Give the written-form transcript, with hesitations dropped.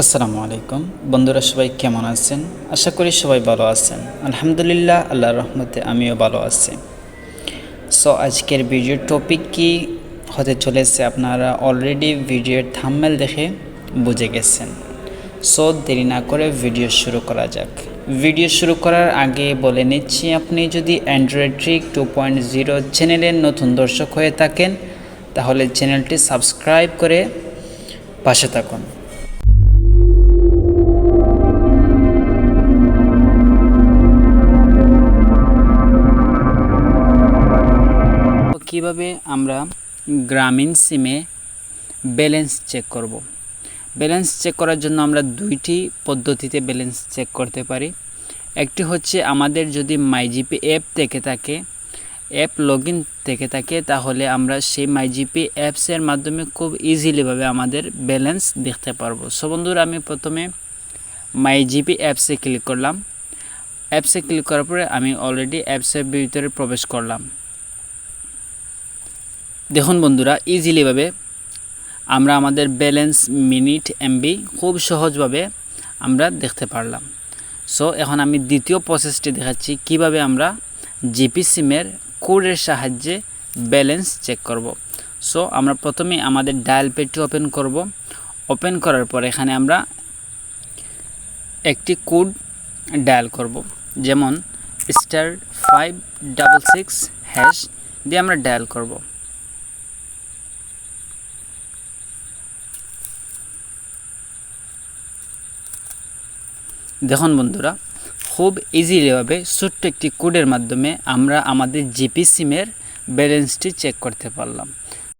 আসসালামু আলাইকুম বন্ধুরা, সবাই কেমন আছেন? আশা করি সবাই ভালো আছেন। আলহামদুলিল্লাহ, আল্লাহর রহমতে আমিও ভালো আছি। সো আজকের ভিডিওর টপিক কি হতে চলেছে আপনারা অলরেডি ভিডিওর থাম্বনেল দেখে বুঝে গেছেন। সো দেরি না করে ভিডিও শুরু করা যাক। ভিডিও শুরু করার আগে বলে নিচ্ছি, আপনি যদি অ্যান্ড্রয়েড ট্রিক 2.0 চ্যানেলের নতুন দর্শক হয়ে থাকেন তাহলে চ্যানেলটি সাবস্ক্রাইব করে পাশে থাকুন। কিভাবে আমরা গ্রামীণ সিমে ব্যালেন্স চেক করব। ব্যালেন্স চেক করার জন্য আমরা দুইটি পদ্ধতিতে ব্যালেন্স চেক করতে পারি। একটি হচ্ছে আমাদের যদি মাইজিপি অ্যাপ থেকে থাকে, অ্যাপ লগইন থেকে থাকে, তাহলে আমরা সেই মাইজিপি অ্যাপসের মাধ্যমে খুব ইজিলিভাবে আমাদের ব্যালেন্স দেখতে পারবো। সো বন্ধুরা, আমি প্রথমে মাইজিপি অ্যাপসে ক্লিক করলাম। অ্যাপসে ক্লিক করার পরে আমি অলরেডি অ্যাপসের ভিতরে প্রবেশ করলাম। দেখুন বন্ধুরা, ইজিলিভাবে আমরা আমাদের ব্যালেন্স, মিনিট, এমবি খুব সহজভাবে আমরা দেখতে পারলাম। সো এখন আমি দ্বিতীয় প্রসেসটি দেখাচ্ছি কিভাবে আমরা জিপি সিমের কোডের সাহায্যে ব্যালেন্স চেক করব। সো আমরা প্রথমে আমাদের ডায়াল প্যাডটি ওপেন করব। ওপেন করার পর এখানে আমরা একটি কোড ডায়াল করব, যেমন *566# দিয়ে আমরা ডায়াল করব। দেখুন বন্ধুরা, খুব ইজিলিভাবে ছোট্ট একটি কোডের মাধ্যমে আমরা আমাদের জিপি সিমের ব্যালেন্সটি চেক করতে পারলাম।